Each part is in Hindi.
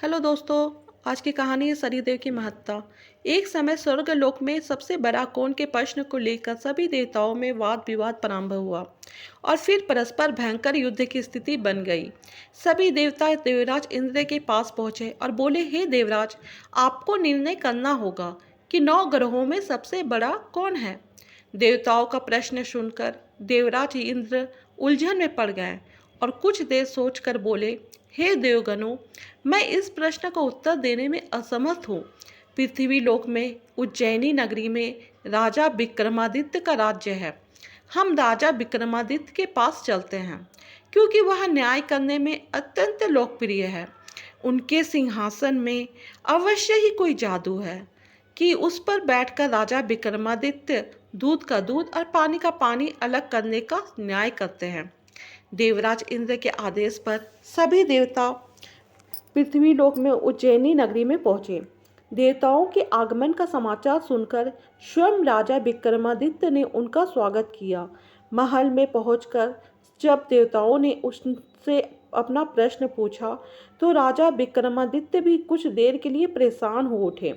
हेलो दोस्तों। आज की कहानी है शनिदेव की महत्ता। एक समय स्वर्गलोक में सबसे बड़ा कौन के प्रश्न को लेकर सभी देवताओं में वाद विवाद प्रारंभ हुआ और फिर परस्पर भयंकर युद्ध की स्थिति बन गई। सभी देवता देवराज इंद्र के पास पहुंचे और बोले, हे देवराज, आपको निर्णय करना होगा कि 9 ग्रहों में सबसे बड़ा कौन है। देवताओं का प्रश्न सुनकर देवराज इंद्र उलझन में पड़ गए और कुछ देर सोचकर बोले, हे देवगणों, मैं इस प्रश्न का उत्तर देने में असमर्थ हूँ। पृथ्वी लोक में उज्जैनी नगरी में राजा विक्रमादित्य का राज्य है। हम राजा विक्रमादित्य के पास चलते हैं क्योंकि वह न्याय करने में अत्यंत लोकप्रिय है। उनके सिंहासन में अवश्य ही कोई जादू है कि उस पर बैठकर राजा विक्रमादित्य दूध का दूध और पानी का पानी अलग करने का न्याय करते हैं। देवराज इंद्र के आदेश पर सभी देवता पृथ्वी लोक में उज्जैनी नगरी में पहुंचे। देवताओं के आगमन का समाचार सुनकर स्वयं राजा विक्रमादित्य ने उनका स्वागत किया। महल में पहुंचकर जब देवताओं ने उससे अपना प्रश्न पूछा तो राजा विक्रमादित्य भी कुछ देर के लिए परेशान हो उठे,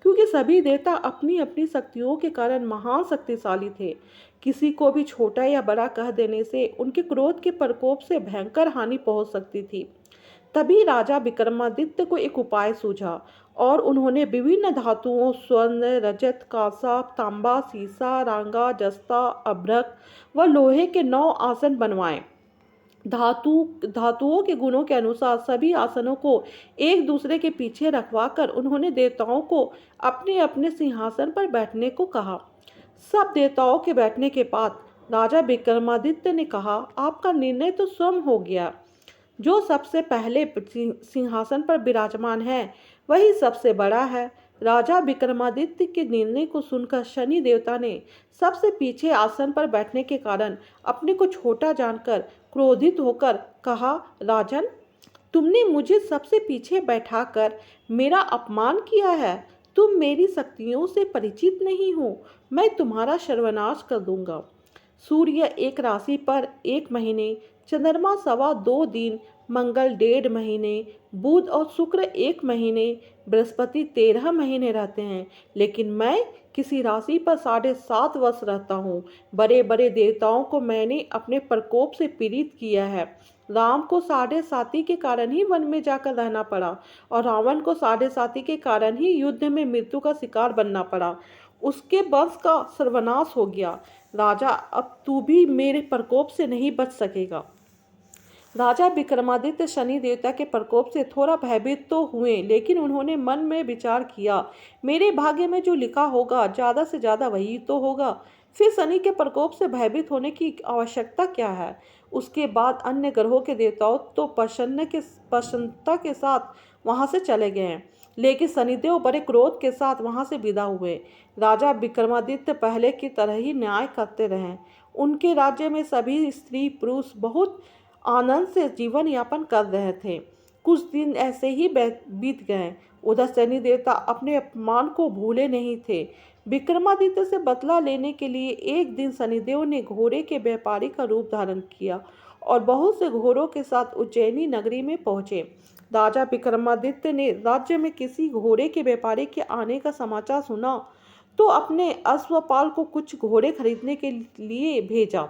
क्योंकि सभी देवता अपनी अपनी शक्तियों के कारण महान शक्तिशाली थे। किसी को भी छोटा या बड़ा कह देने से उनके क्रोध के प्रकोप से भयंकर हानि पहुंच सकती थी। तभी राजा विक्रमादित्य को एक उपाय सूझा और उन्होंने विभिन्न धातुओं स्वर्ण, रजत, कांसा, तांबा, सीसा, रांगा, जस्ता, अभ्रक व लोहे के 9 आसन बनवाए। धातुओं के गुणों के अनुसार सभी आसनों को एक दूसरे के पीछे रखवाकर उन्होंने देवताओं को अपने अपने सिंहासन पर बैठने को कहा। सब देवताओं के बैठने के बाद राजा विक्रमादित्य ने कहा, आपका निर्णय तो स्वयं हो गया। जो सबसे पहले सिंहासन पर विराजमान है वही सबसे बड़ा है। राजा विक्रमादित्य के निर्णय को सुनकर शनि देवता ने सबसे पीछे आसन पर बैठने के कारण अपने को छोटा जानकर क्रोधित होकर कहा, राजन, तुमने मुझे सबसे पीछे बैठाकर मेरा अपमान किया है। तुम मेरी शक्तियों से परिचित नहीं हो। मैं तुम्हारा सर्वनाश कर दूंगा। सूर्य एक राशि पर 1 महीने, चंद्रमा 2.25 दिन, मंगल 1.5 महीने, बुध और शुक्र 1 महीने, बृहस्पति 13 महीने रहते हैं, लेकिन मैं किसी राशि पर 7.5 वर्ष रहता हूँ। बड़े बड़े देवताओं को मैंने अपने प्रकोप से पीड़ित किया है। राम को 7.5 के कारण ही वन में जाकर रहना पड़ा और रावण को 7.5 के कारण ही युद्ध में मृत्यु का शिकार बनना पड़ा। उसके वंश का सर्वनाश हो गया। राजा, अब तू भी मेरे प्रकोप से नहीं बच सकेगा। राजा विक्रमादित्य शनि देवता के प्रकोप से थोड़ा भयभीत तो हुए, लेकिन उन्होंने मन में विचार किया, मेरे भाग्य में जो लिखा होगा ज़्यादा से ज़्यादा वही तो होगा। फिर शनि के प्रकोप से भयभीत होने की आवश्यकता क्या है। उसके बाद अन्य ग्रहों के देवताओं तो प्रसन्नता के साथ वहां से चले गए, लेकिन शनिदेव बड़े क्रोध के साथ वहां से विदा हुए। राजा विक्रमादित्य पहले की तरह ही न्याय करते रहे। उनके राज्य में सभी स्त्री पुरुष बहुत आनंद से जीवन यापन कर रहे थे। कुछ दिन ऐसे ही बीत गए। उधर शनि देवता अपने अपमान को भूले नहीं थे। विक्रमादित्य से बदला लेने के लिए एक दिन शनिदेव ने घोड़े के व्यापारी का रूप धारण किया और बहुत से घोड़ों के साथ उज्जैनी नगरी में पहुंचे। राजा विक्रमादित्य ने राज्य में किसी घोड़े के व्यापारी के आने का समाचार सुना तो अपने अश्वपाल को कुछ घोड़े खरीदने के लिए भेजा।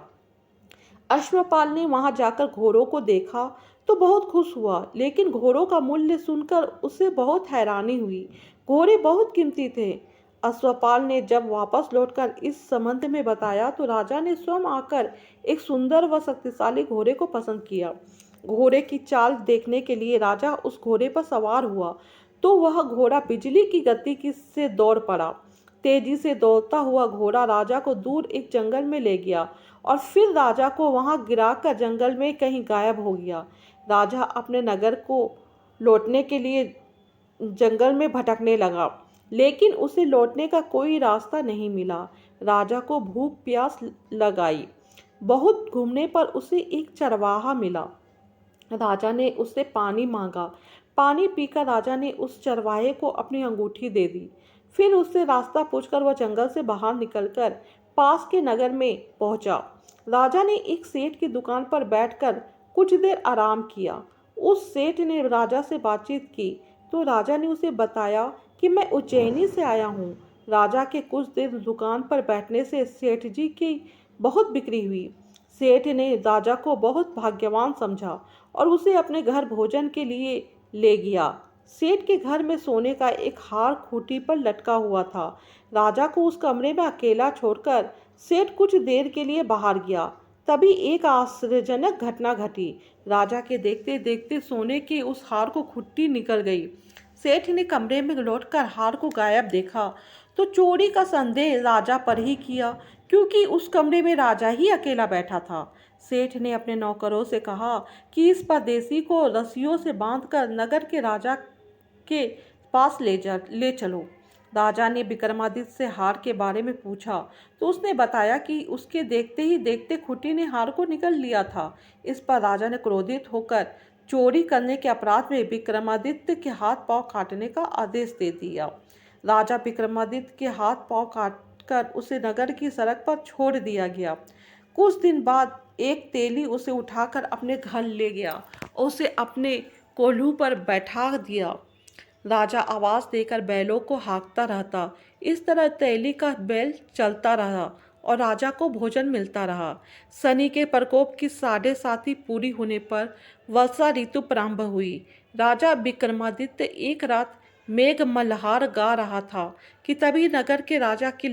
अश्वपाल ने वहां जाकर घोड़ों को देखा तो बहुत खुश हुआ, लेकिन घोड़ों का मूल्य सुनकर उसे बहुत हैरानी हुई। घोड़े बहुत कीमती थे। अश्वपाल ने जब वापस लौटकर इस संबंध में बताया तो राजा ने स्वयं आकर एक सुंदर व शक्तिशाली घोड़े को पसंद किया। घोड़े की चाल देखने के लिए राजा उस घोड़े पर सवार हुआ तो वह घोड़ा बिजली की गति से दौड़ पड़ा। तेजी से दौड़ता हुआ घोड़ा राजा को दूर एक जंगल में ले गया और फिर राजा को वहां गिराकर जंगल में कहीं गायब हो गया। राजा अपने नगर को लौटने के लिए जंगल में भटकने लगा, लेकिन उसे लौटने का कोई रास्ता नहीं मिला। राजा को भूख प्यास लगाई। बहुत घूमने पर उसे एक चरवाहा मिला। राजा ने उससे पानी मांगा। पानी पीकर राजा ने उस चरवाहे को अपनी अंगूठी दे दी। फिर उससे रास्ता पूछकर वह जंगल से बाहर निकलकर पास के नगर में पहुंचा। राजा ने एक सेठ की दुकान पर बैठकर कुछ देर आराम किया। उस सेठ ने राजा से बातचीत की तो राजा ने उसे बताया कि मैं उज्जैनी से आया हूँ। राजा के कुछ दिन दुकान पर बैठने से सेठ जी की बहुत बिक्री हुई। सेठ ने राजा को बहुत भाग्यवान समझा और उसे अपने घर भोजन के लिए ले गया। सेठ के घर में सोने का एक हार खूंटी पर लटका हुआ था। राजा को उस कमरे में अकेला छोड़कर सेठ कुछ देर के लिए बाहर गया। तभी एक आश्चर्यजनक घटना घटी। राजा के देखते देखते सोने के उस हार को खुट्टी निकल गई। सेठ ने कमरे में लौटकर हार को गायब देखा तो चोरी का संदेह राजा पर ही किया, क्योंकि उस कमरे में राजा ही अकेला बैठा था। सेठ ने अपने नौकरों से कहा कि इस परदेसी को रस्सियों से बांधकर नगर के राजा के पास ले चलो। राजा ने विक्रमादित्य से हार के बारे में पूछा तो उसने बताया कि उसके देखते ही देखते खुटी ने हार को निकल लिया था। इस पर राजा ने क्रोधित होकर चोरी करने के अपराध में विक्रमादित्य के हाथ पांव काटने का आदेश दे दिया। राजा विक्रमादित्य के हाथ पांव काटकर उसे नगर की सड़क पर छोड़ दिया गया। कुछ दिन बाद एक तेली उसे उठाकर अपने घर ले गया और उसे अपने कोल्हू पर बैठा दिया। राजा आवाज देकर बैलों को हाँकता रहता। इस तरह तेली का बैल चलता रहा और राजा को भोजन मिलता रहा। शनि के प्रकोप की 7.5 पूरी होने पर वर्षा ऋतु प्रारंभ हुई। राजा विक्रमादित्य एक रात मेघ मल्हार गा रहा था कि तभी नगर के राजा की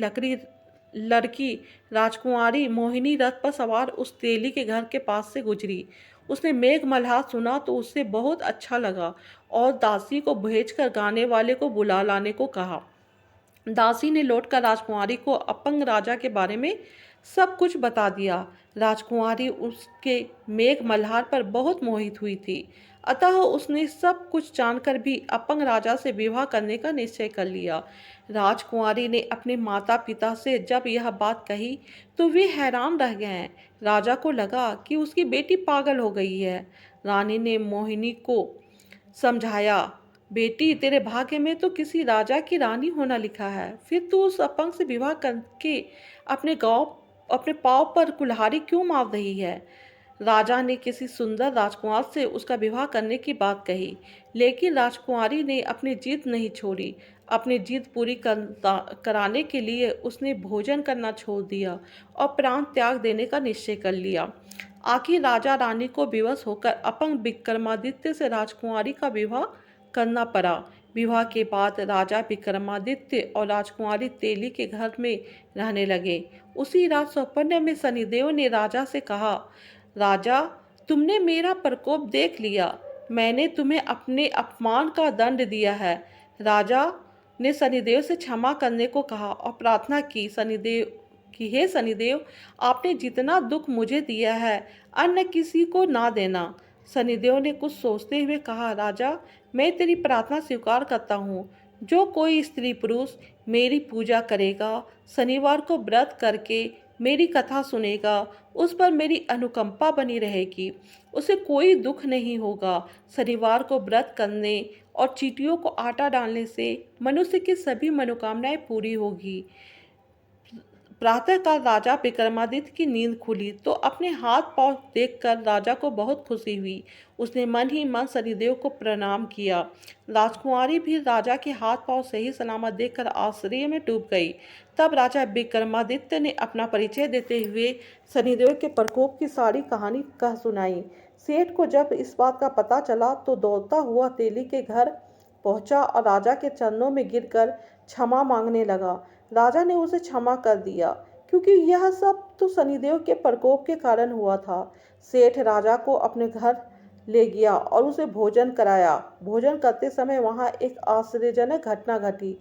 लड़की राजकुमारी मोहिनी रथ पर सवार उस तेली के घर के पास से गुजरी। उसने मेघ मल्हार सुना तो उससे बहुत अच्छा लगा और दासी को भेजकर गाने वाले को बुला लाने को कहा। दासी ने लौटकर राजकुमारी को अपंग राजा के बारे में सब कुछ बता दिया। राजकुमारी उसके मेघ मल्हार पर बहुत मोहित हुई थी, अतः उसने सब कुछ जानकर भी अपंग राजा से विवाह करने का निश्चय कर लिया। राजकुमारी ने अपने माता पिता से जब यह बात कही तो वे हैरान रह गए। राजा को लगा कि उसकी बेटी पागल हो गई है। रानी ने मोहिनी को समझाया, बेटी तेरे भाग्य में तो किसी राजा की रानी होना लिखा है, फिर तू उस अपंग से विवाह करके अपने पाँव पर कुल्हाड़ी क्यों मार रही है। राजा ने किसी सुंदर राजकुमार से उसका विवाह करने की बात कही, लेकिन राजकुमारी ने अपनी जिद नहीं छोड़ी। अपनी जिद पूरी कराने के लिए उसने भोजन करना छोड़ दिया और प्राण त्याग देने का निश्चय कर लिया। आखिर राजा रानी को विवश होकर अपंग विक्रमादित्य से राजकुमारी का विवाह करना पड़ा। विवाह के बाद राजा विक्रमादित्य और राजकुमारी तेली के घर में रहने लगे। उसी रात स्वप्न में शनिदेव ने राजा से कहा, राजा, तुमने मेरा प्रकोप देख लिया, मैंने तुम्हें अपने अपमान का दंड दिया है। राजा ने शनिदेव से क्षमा करने को कहा और प्रार्थना की, हे शनिदेव, आपने जितना दुख मुझे दिया है अन्य किसी को ना देना। शनिदेव ने कुछ सोचते हुए कहा, राजा, मैं तेरी प्रार्थना स्वीकार करता हूँ। जो कोई स्त्री पुरुष मेरी पूजा करेगा, शनिवार को व्रत करके मेरी कथा सुनेगा, उस पर मेरी अनुकंपा बनी रहेगी, उसे कोई दुख नहीं होगा। शनिवार को व्रत करने और चींटियों को आटा डालने से मनुष्य की सभी मनोकामनाएं पूरी होगी। प्रातःकाल राजा विक्रमादित्य की नींद खुली तो अपने हाथ पांव देखकर राजा को बहुत खुशी हुई। उसने मन ही मन शनिदेव को प्रणाम किया। राजकुमारी भी राजा के हाथ पांव सही सलामत देखकर आश्चर्य में डूब गई। तब राजा विक्रमादित्य ने अपना परिचय देते हुए शनिदेव के प्रकोप की सारी कहानी कह सुनाई। सेठ को जब इस बात का पता चला तो दौड़ता हुआ तेली के घर पहुंचा और राजा के चरणों में गिरकर क्षमा मांगने लगा। राजा ने उसे क्षमा कर दिया, क्योंकि यह सब तो शनिदेव के प्रकोप के कारण हुआ था। सेठ राजा को अपने घर ले गया और उसे भोजन कराया। भोजन करते समय वहां एक आश्चर्यजनक घटना घटी।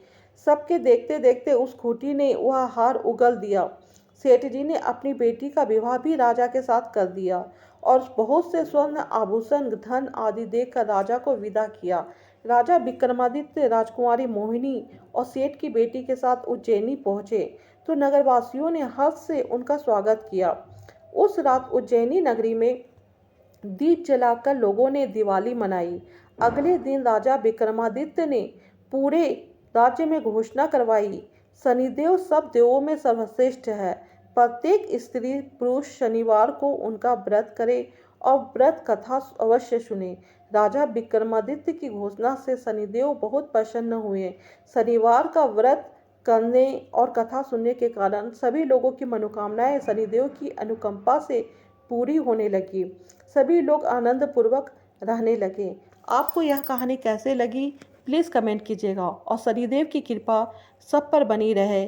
सबके देखते देखते उस खूंटी ने वह हार उगल दिया। सेठ जी ने अपनी बेटी का विवाह भी राजा के साथ कर दिया और बहुत से स्वर्ण आभूषण, धन आदि देकर राजा को विदा किया। राजा विक्रमादित्य राजकुमारी मोहिनी और सेठ की बेटी के साथ उज्जैनी पहुंचे तो नगरवासियों ने हर्ष से उनका स्वागत किया। उस रात उज्जैनी नगरी में दीप जलाकर लोगों ने दिवाली मनाई। अगले दिन राजा विक्रमादित्य ने पूरे राज्य में घोषणा करवाई, शनिदेव सब देवों में सर्वश्रेष्ठ है। प्रत्येक स्त्री पुरुष शनिवार को उनका व्रत करे और व्रत कथा अवश्य सुने। राजा विक्रमादित्य की घोषणा से शनिदेव बहुत प्रसन्न हुए। शनिवार का व्रत करने और कथा सुनने के कारण सभी लोगों की मनोकामनाएं शनिदेव की अनुकंपा से पूरी होने लगी। सभी लोग आनंद पूर्वक रहने लगे। आपको यह कहानी कैसे लगी प्लीज़ कमेंट कीजिएगा और शनिदेव की कृपा सब पर बनी रहे।